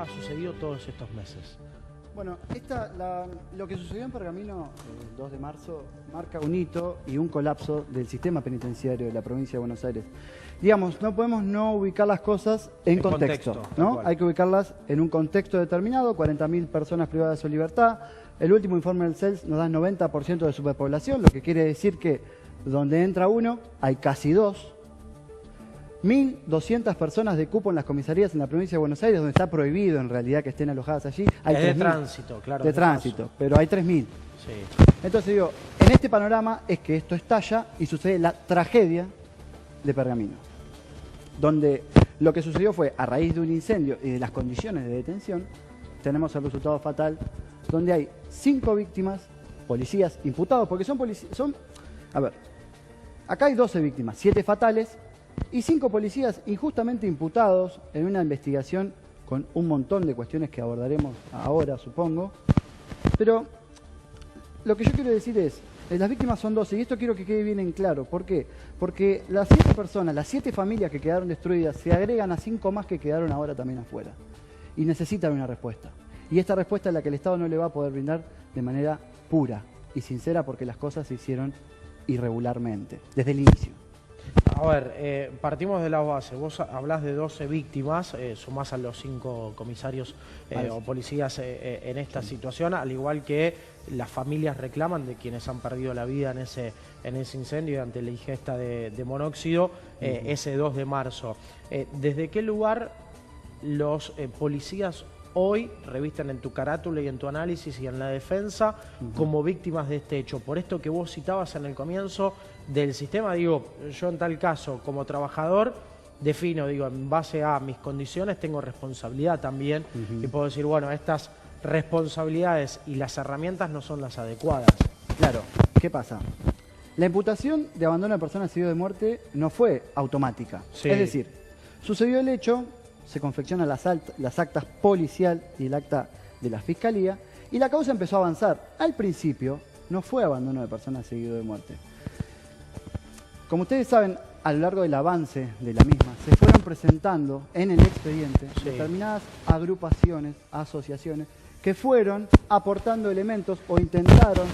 ha sucedido todos estos meses? Bueno, lo que sucedió en Pergamino el 2 de marzo marca un hito y un colapso del sistema penitenciario de la provincia de Buenos Aires. Digamos, no podemos no ubicar las cosas en contexto, ¿no? Hay que ubicarlas en un contexto determinado, 40.000 personas privadas de su libertad. El último informe del CELS nos da 90% de superpoblación, lo que quiere decir que donde entra uno hay casi dos. 1.200 personas de cupo en las comisarías en la provincia de Buenos Aires, donde está prohibido en realidad que estén alojadas allí. Hay de tránsito, claro. De tránsito, pero hay 3.000. Sí. Entonces digo, en este panorama es que esto estalla y sucede la tragedia de Pergamino, donde lo que sucedió fue, a raíz de un incendio y de las condiciones de detención, tenemos el resultado fatal, donde hay 5 víctimas, policías imputados, porque a ver, acá hay 12 víctimas, 7 fatales, y 5 policías injustamente imputados en una investigación con un montón de cuestiones que abordaremos ahora, supongo. Pero lo que yo quiero decir es, las víctimas son 12, y esto quiero que quede bien en claro. ¿Por qué? Porque las 7 personas, las 7 familias que quedaron destruidas, se agregan a 5 más que quedaron ahora también afuera. Y necesitan una respuesta. Y esta respuesta es la que el Estado no le va a poder brindar de manera pura y sincera, porque las cosas se hicieron irregularmente, desde el inicio. A ver, partimos de la base. Vos hablás de 12 víctimas, sumás a los 5 comisarios o policías en esta situación, al igual que las familias reclaman de quienes han perdido la vida en ese incendio ante la ingesta de monóxido ese 2 de marzo. ¿Desde qué lugar los policías hoy revisten en tu carátula y en tu análisis y en la defensa como víctimas de este hecho? Por esto que vos citabas en el comienzo del sistema, digo, yo en tal caso como trabajador defino, digo, en base a mis condiciones tengo responsabilidad también y puedo decir, bueno, estas responsabilidades y las herramientas no son las adecuadas. Claro, ¿qué pasa? La imputación de abandono de personas herido de muerte no fue automática. Sí. Es decir, sucedió el hecho, se confeccionan las actas policial y el acta de la fiscalía, y la causa empezó a avanzar. Al principio no fue abandono de personas seguido de muerte. Como ustedes saben, a lo largo del avance de la misma, se fueron presentando en el expediente determinadas agrupaciones, asociaciones, que fueron aportando elementos o intentaron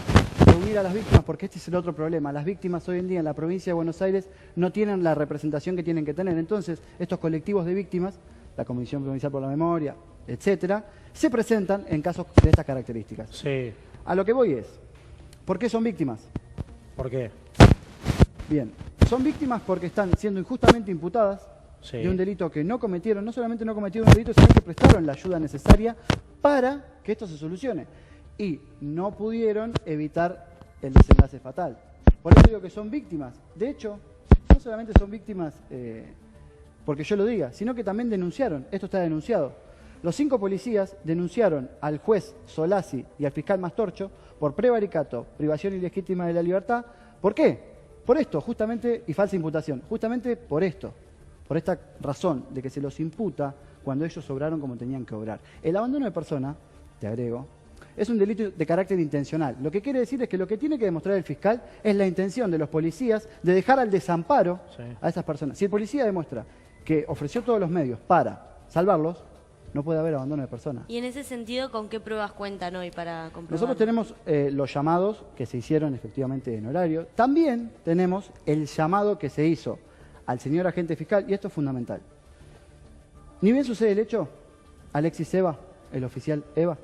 reunir a las víctimas, porque este es el otro problema. Las víctimas hoy en día en la provincia de Buenos Aires no tienen la representación que tienen que tener. Entonces, estos colectivos de víctimas, la Comisión Provincial por la Memoria, etcétera, se presentan en casos de estas características. Sí. A lo que voy es, ¿por qué son víctimas? ¿Por qué? Bien, son víctimas porque están siendo injustamente imputadas de un delito que no cometieron. No solamente no cometieron un delito, sino que prestaron la ayuda necesaria para que esto se solucione. Y no pudieron evitar el desenlace fatal. Por eso digo que son víctimas. De hecho, no solamente son víctimas porque yo lo diga, sino que también denunciaron. Esto está denunciado. Los 5 policías denunciaron al juez Solasi y al fiscal Mastorcho por prevaricato, privación ilegítima de la libertad. ¿Por qué? Por esto, justamente, y falsa imputación. Justamente por esto, por esta razón de que se los imputa cuando ellos obraron como tenían que obrar. El abandono de persona, te agrego, es un delito de carácter intencional. Lo que quiere decir es que lo que tiene que demostrar el fiscal es la intención de los policías de dejar al desamparo a esas personas. Si el policía demuestra que ofreció todos los medios para salvarlos, no puede haber abandono de personas. Y en ese sentido, ¿con qué pruebas cuentan hoy para comprobar? Nosotros tenemos los llamados que se hicieron efectivamente en horario. También tenemos el llamado que se hizo al señor agente fiscal, y esto es fundamental. Ni bien sucede el hecho, Alexis Eva, el oficial Eva,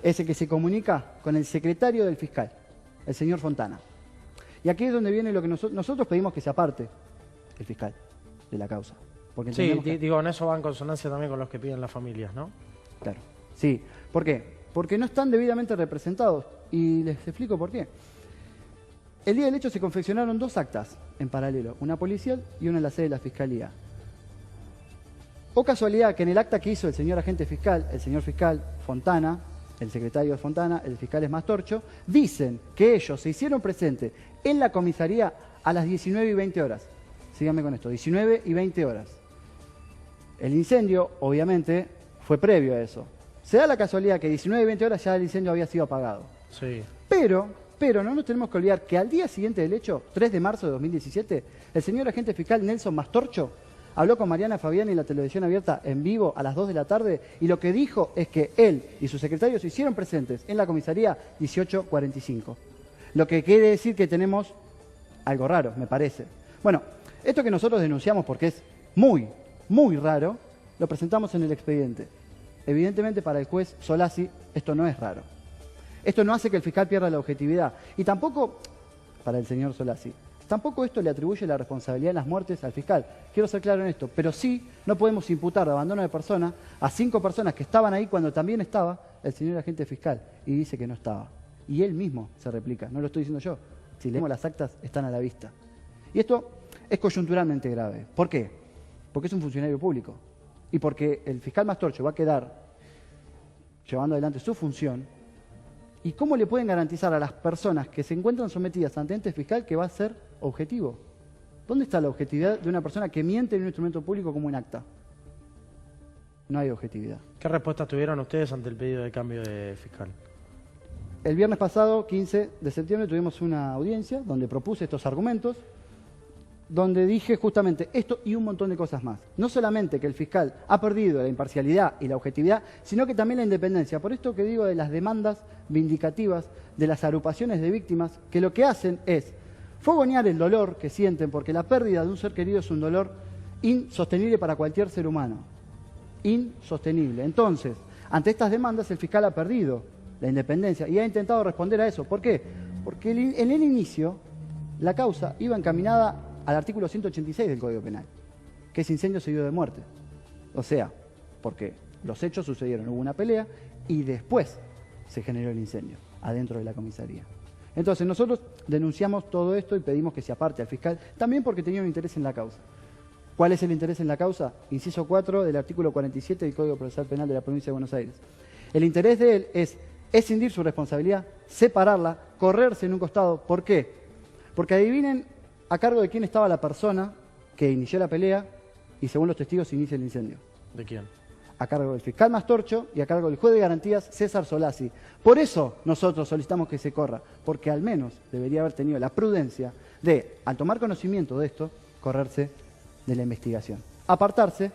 es el que se comunica con el secretario del fiscal, el señor Fontana. Y aquí es donde viene lo que nosotros pedimos que se aparte el fiscal de la causa. Porque sí, digo, en eso va en consonancia también con los que piden las familias, ¿no? Claro, sí. ¿Por qué? Porque no están debidamente representados. Y les explico por qué. El día del hecho se confeccionaron 2 actas en paralelo, una policial y una en la sede de la fiscalía. O casualidad que en el acta que hizo el señor agente fiscal, el señor fiscal Fontana, el secretario de Fontana, el fiscal es Mastorcho, dicen que ellos se hicieron presentes en la comisaría a las 19 y 20 horas. Síganme con esto, 19 y 20 horas. El incendio, obviamente, fue previo a eso. Se da la casualidad que 19 y 20 horas ya el incendio había sido apagado. Sí. Pero no nos tenemos que olvidar que al día siguiente del hecho, 3 de marzo de 2017, el señor agente fiscal Nelson Mastorcho habló con Mariana Fabiani en la televisión abierta en vivo a las 2 de la tarde y lo que dijo es que él y sus secretarios se hicieron presentes en la comisaría 18:45. Lo que quiere decir que tenemos algo raro, me parece. Bueno, esto que nosotros denunciamos porque es muy, muy raro, lo presentamos en el expediente. Evidentemente para el juez Solazzi esto no es raro. Esto no hace que el fiscal pierda la objetividad. Y tampoco, para el señor Solazzi, tampoco esto le atribuye la responsabilidad en las muertes al fiscal. Quiero ser claro en esto, pero sí no podemos imputar de abandono de persona a 5 personas que estaban ahí cuando también estaba el señor agente fiscal y dice que no estaba. Y él mismo se replica, no lo estoy diciendo yo. Si leemos las actas, están a la vista. Y esto es coyunturalmente grave. ¿Por qué? Porque es un funcionario público y porque el fiscal Mastorcho va a quedar llevando adelante su función. ¿Y cómo le pueden garantizar a las personas que se encuentran sometidas ante ente fiscal que va a ser objetivo? ¿Dónde está la objetividad de una persona que miente en un instrumento público como un acta? No hay objetividad. ¿Qué respuestas tuvieron ustedes ante el pedido de cambio de fiscal? El viernes pasado, 15 de septiembre, tuvimos una audiencia donde propuse estos argumentos, donde dije justamente esto y un montón de cosas más. No solamente que el fiscal ha perdido la imparcialidad y la objetividad, sino que también la independencia. Por esto que digo de las demandas vindicativas, de las agrupaciones de víctimas, que lo que hacen es fogonear el dolor que sienten, porque la pérdida de un ser querido es un dolor insostenible para cualquier ser humano. Insostenible. Entonces, ante estas demandas el fiscal ha perdido la independencia y ha intentado responder a eso. ¿Por qué? Porque en el inicio la causa iba encaminada al artículo 186 del Código Penal, que es incendio seguido de muerte. O sea, porque los hechos sucedieron, hubo una pelea y después se generó el incendio adentro de la comisaría. Entonces nosotros denunciamos todo esto y pedimos que se aparte al fiscal, también porque tenía un interés en la causa. ¿Cuál es el interés en la causa? Inciso 4 del artículo 47 del Código Procesal Penal de la Provincia de Buenos Aires. El interés de él es escindir su responsabilidad, separarla, correrse en un costado. ¿Por qué? Porque adivinen a cargo de quién estaba la persona que inició la pelea y según los testigos se inicia el incendio. ¿De quién? A cargo del fiscal Mastorcho y a cargo del juez de garantías César Solazzi. Por eso nosotros solicitamos que se corra, porque al menos debería haber tenido la prudencia de, al tomar conocimiento de esto, correrse de la investigación. Apartarse,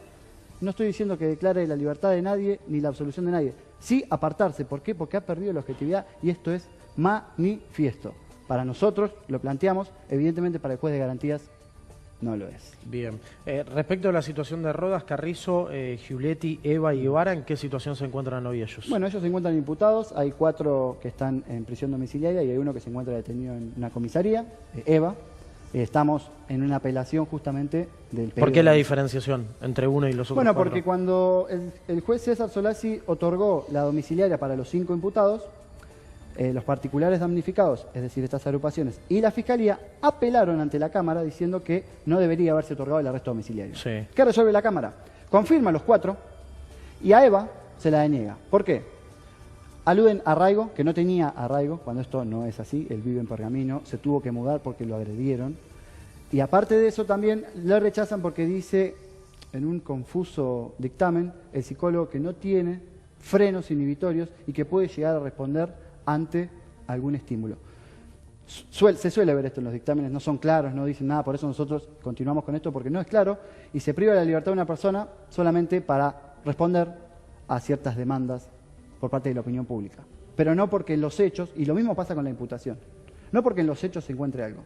no estoy diciendo que declare la libertad de nadie ni la absolución de nadie. Sí apartarse, ¿por qué? Porque ha perdido la objetividad y esto es manifiesto. Para nosotros, lo planteamos, evidentemente para el juez de garantías no lo es. Bien. Respecto a la situación de Rodas, Carrizo, Giuletti, Eva y Guevara, ¿en qué situación se encuentran hoy ellos? Bueno, ellos se encuentran imputados, hay 4 que están en prisión domiciliaria y hay uno que se encuentra detenido en una comisaría, Eva. Estamos en una apelación justamente del pedido. ¿Por qué la diferenciación entre uno y los otros? Bueno, 4? porque cuando el juez César Solazzi otorgó la domiciliaria para los 5 imputados, los particulares damnificados, es decir, estas agrupaciones, y la Fiscalía apelaron ante la Cámara diciendo que no debería haberse otorgado el arresto domiciliario. Sí. ¿Qué resuelve la Cámara? Confirma los 4 y a Eva se la deniega. ¿Por qué? Aluden a arraigo, que no tenía arraigo, cuando esto no es así, él vive en Pergamino, se tuvo que mudar porque lo agredieron. Y aparte de eso también le rechazan porque dice, en un confuso dictamen, el psicólogo que no tiene frenos inhibitorios y que puede llegar a responder ante algún estímulo. Se suele ver esto en los dictámenes, no son claros, no dicen nada, por eso nosotros continuamos con esto porque no es claro y se priva de la libertad de una persona solamente para responder a ciertas demandas por parte de la opinión pública. Pero no porque en los hechos, y lo mismo pasa con la imputación, no porque en los hechos se encuentre algo.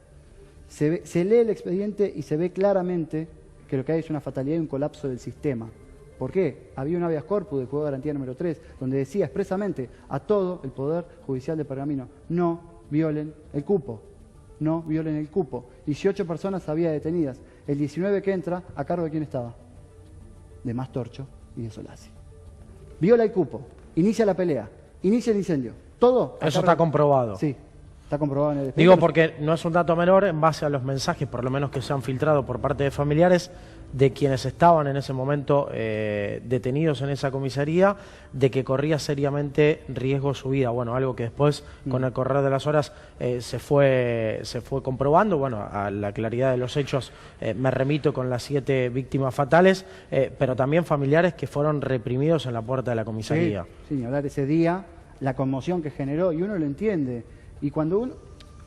Se lee el expediente y se ve claramente que lo que hay es una fatalidad y un colapso del sistema. ¿Por qué? Había un habeas corpus del juego de garantía número 3, donde decía expresamente a todo el Poder Judicial de Pergamino, no violen el cupo, no violen el cupo. 18 personas había detenidas, el 19 que entra, ¿a cargo de quién estaba? De Mastorcho y de Solazzi. Viola el cupo, inicia la pelea, inicia el incendio, todo. Eso está comprobado. Sí, está comprobado en el expediente. Digo porque no es un dato menor en base a los mensajes, por lo menos que se han filtrado por parte de familiares, de quienes estaban en ese momento detenidos en esa comisaría, de que corría seriamente riesgo su vida. Bueno, algo que después, con el correr de las horas, se fue comprobando. Bueno, a la claridad de los hechos me remito con las 7 víctimas fatales, pero también familiares que fueron reprimidos en la puerta de la comisaría. Sí, hablar ese día, la conmoción que generó, y uno lo entiende. Y cuando uno...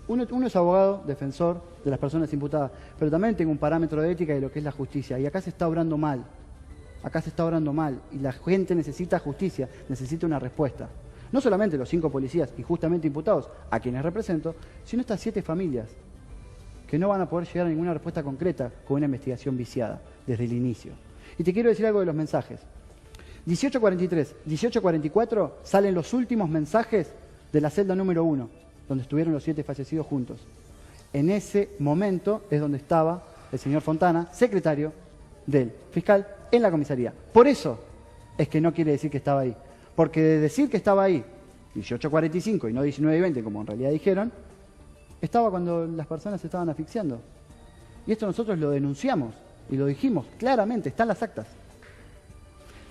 uno es abogado, defensor de las personas imputadas, pero también tengo un parámetro de ética de lo que es la justicia. Y acá se está obrando mal. Acá se está obrando mal. Y la gente necesita justicia, necesita una respuesta. No solamente los 5 policías injustamente imputados, a quienes represento, sino estas 7 familias que no van a poder llegar a ninguna respuesta concreta con una investigación viciada desde el inicio. Y te quiero decir algo de los mensajes. 18:43, 18:44 salen los últimos mensajes de la celda número 1, donde estuvieron los 7 fallecidos juntos. En ese momento es donde estaba el señor Fontana, secretario del fiscal, en la comisaría. Por eso es que no quiere decir que estaba ahí. Porque de decir que estaba ahí, 18:45 y no 19:20, como en realidad dijeron, estaba cuando las personas se estaban asfixiando. Y esto nosotros lo denunciamos y lo dijimos claramente, están las actas.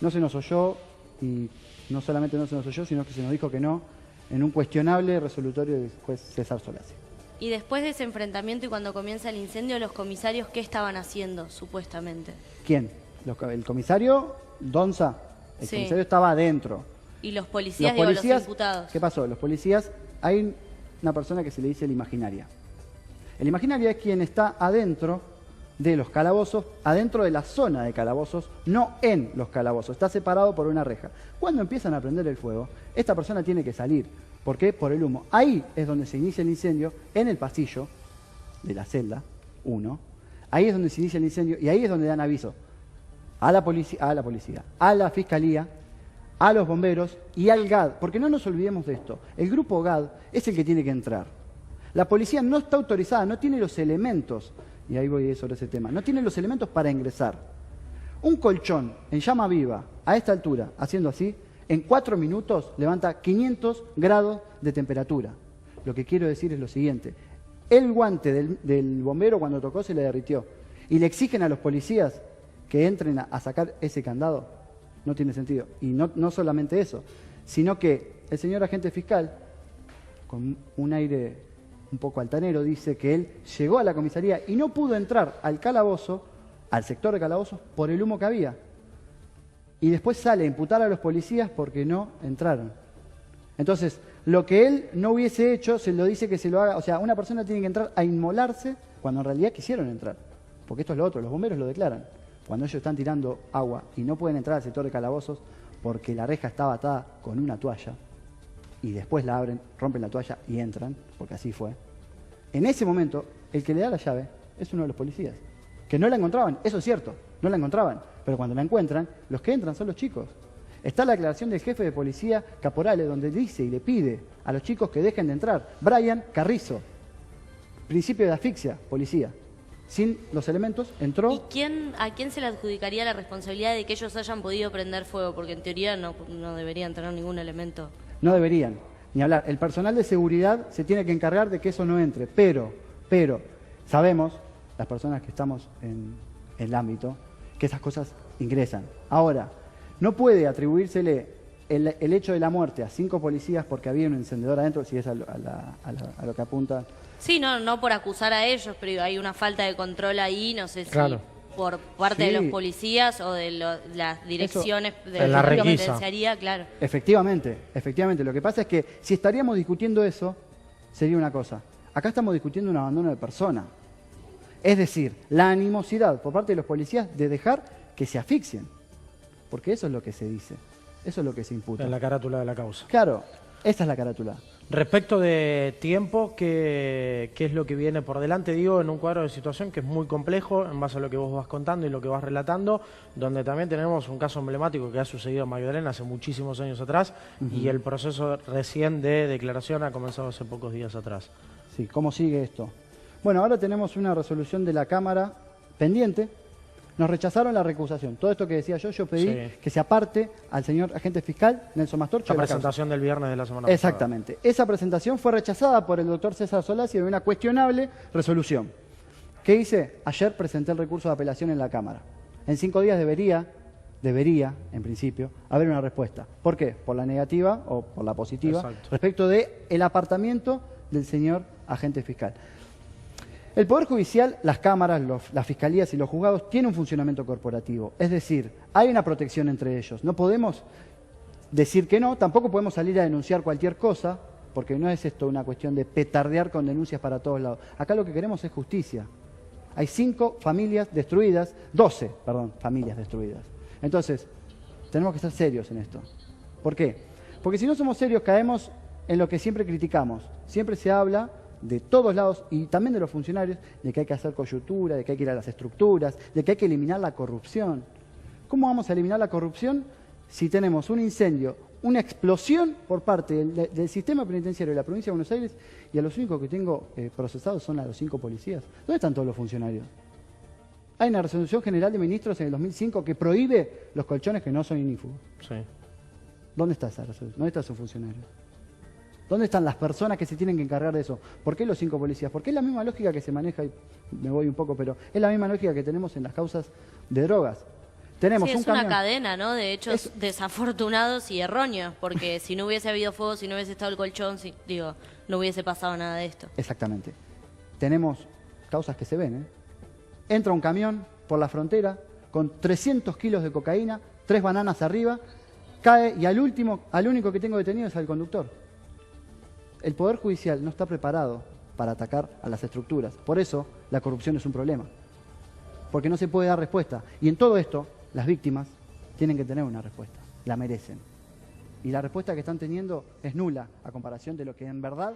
No se nos oyó, y no solamente no se nos oyó, sino que se nos dijo que no, en un cuestionable resolutorio del juez César Solasi. Y después de ese enfrentamiento y cuando comienza el incendio, los comisarios, ¿qué estaban haciendo, supuestamente? ¿Quién? El comisario Donza. El comisario estaba adentro. ¿Y los policías, los imputados? ¿Qué pasó? Los policías, hay una persona que se le dice el imaginaria. El imaginaria es quien está adentro de los calabozos, adentro de la zona de calabozos, no en los calabozos, está separado por una reja. Cuando empiezan a prender el fuego, esta persona tiene que salir. ¿Por qué? Por el humo. Ahí es donde se inicia el incendio, en el pasillo de la celda 1. Ahí es donde se inicia el incendio y ahí es donde dan aviso a la policía, a la fiscalía, a los bomberos y al GAD. Porque no nos olvidemos de esto. El grupo GAD es el que tiene que entrar. La policía no está autorizada, no tiene los elementos. Y ahí voy sobre ese tema. No tiene los elementos para ingresar. Un colchón en llama viva, a esta altura, haciendo así, en 4 minutos levanta 500 grados de temperatura. Lo que quiero decir es lo siguiente. El guante del bombero cuando tocó se le derritió. Y le exigen a los policías que entren a sacar ese candado. No tiene sentido. Y no solamente eso, sino que el señor agente fiscal, con un aire un poco altanero, dice que él llegó a la comisaría y no pudo entrar al calabozo, al sector de calabozos, por el humo que había. Y después sale a imputar a los policías porque no entraron. Entonces, lo que él no hubiese hecho, se lo dice que se lo haga. O sea, una persona tiene que entrar a inmolarse cuando en realidad quisieron entrar. Porque esto es lo otro, los bomberos lo declaran. Cuando ellos están tirando agua y no pueden entrar al sector de calabozos porque la reja estaba atada con una toalla, y después la abren, rompen la toalla y entran, porque así fue. En ese momento, el que le da la llave es uno de los policías, que no la encontraban, eso es cierto, no la encontraban, pero cuando la encuentran, los que entran son los chicos. Está la declaración del jefe de policía, Caporale, donde dice y le pide a los chicos que dejen de entrar. Brian Carrizo, principio de asfixia, policía. Sin los elementos, entró... ¿Y a quién se le adjudicaría la responsabilidad de que ellos hayan podido prender fuego? Porque en teoría no deberían tener ningún elemento. No deberían, ni hablar. El personal de seguridad se tiene que encargar de que eso no entre, pero sabemos, las personas que estamos en el ámbito, que esas cosas ingresan. Ahora, no puede atribuírsele el hecho de la muerte a 5 policías porque había un encendedor adentro, si es a lo que apunta. Sí, no por acusar a ellos, pero hay una falta de control ahí, no sé si por parte de los policías o de las direcciones de la penitenciaría, claro. Efectivamente. Lo que pasa es que si estaríamos discutiendo eso, sería una cosa. Acá estamos discutiendo un abandono de persona. Es decir, la animosidad por parte de los policías de dejar que se asfixien. Porque eso es lo que se dice, eso es lo que se imputa. En la carátula de la causa. Claro, esa es la carátula. Respecto de tiempo, ¿qué es lo que viene por delante? Digo, en un cuadro de situación que es muy complejo, en base a lo que vos vas contando y lo que vas relatando, donde también tenemos un caso emblemático que ha sucedido en Magdalena hace muchísimos años atrás, y el proceso recién de declaración ha comenzado hace pocos días atrás. Sí, ¿cómo sigue esto? Bueno, ahora tenemos una resolución de la Cámara pendiente. Nos rechazaron la recusación. Todo esto que decía yo pedí que se aparte al señor agente fiscal Nelson Mastorcha. La presentación del viernes de la semana pasada. Exactamente. Esa presentación fue rechazada por el doctor César Solasi en una cuestionable resolución. ¿Qué hice? Ayer presenté el recurso de apelación en la Cámara. En 5 días debería, en principio, haber una respuesta. ¿Por qué? Por la negativa o por la positiva respecto del apartamiento del señor agente fiscal. El Poder Judicial, las cámaras, las fiscalías y los juzgados tienen un funcionamiento corporativo. Es decir, hay una protección entre ellos. No podemos decir que no, tampoco podemos salir a denunciar cualquier cosa porque no es esto una cuestión de petardear con denuncias para todos lados. Acá lo que queremos es justicia. Hay 12 familias destruidas. Entonces, tenemos que ser serios en esto. ¿Por qué? Porque si no somos serios caemos en lo que siempre criticamos. Siempre se habla de todos lados y también de los funcionarios, de que hay que hacer coyuntura, de que hay que ir a las estructuras, de que hay que eliminar la corrupción. ¿Cómo vamos a eliminar la corrupción si tenemos un incendio, una explosión por parte del sistema penitenciario de la provincia de Buenos Aires y a los únicos que tengo procesados son a los 5 policías? ¿Dónde están todos los funcionarios? Hay una resolución general de ministros en el 2005 que prohíbe los colchones que no son ignífugos. Sí. ¿Dónde está esa resolución? ¿Dónde está su funcionario? ¿Dónde están las personas que se tienen que encargar de eso? ¿Por qué los 5 policías? Porque es la misma lógica que se maneja, y me voy un poco, pero es la misma lógica que tenemos en las causas de drogas. Tenemos sí, es una cadena, ¿no? De hechos desafortunados y erróneos, porque si no hubiese habido fuego, si no hubiese estado el colchón, no hubiese pasado nada de esto. Exactamente. Tenemos causas que se ven, ¿eh? Entra un camión por la frontera con 300 kilos de cocaína, 3 bananas arriba, cae y al único que tengo detenido es al conductor. El Poder Judicial no está preparado para atacar a las estructuras. Por eso la corrupción es un problema. Porque no se puede dar respuesta. Y en todo esto, las víctimas tienen que tener una respuesta. La merecen. Y la respuesta que están teniendo es nula a comparación de lo que en verdad...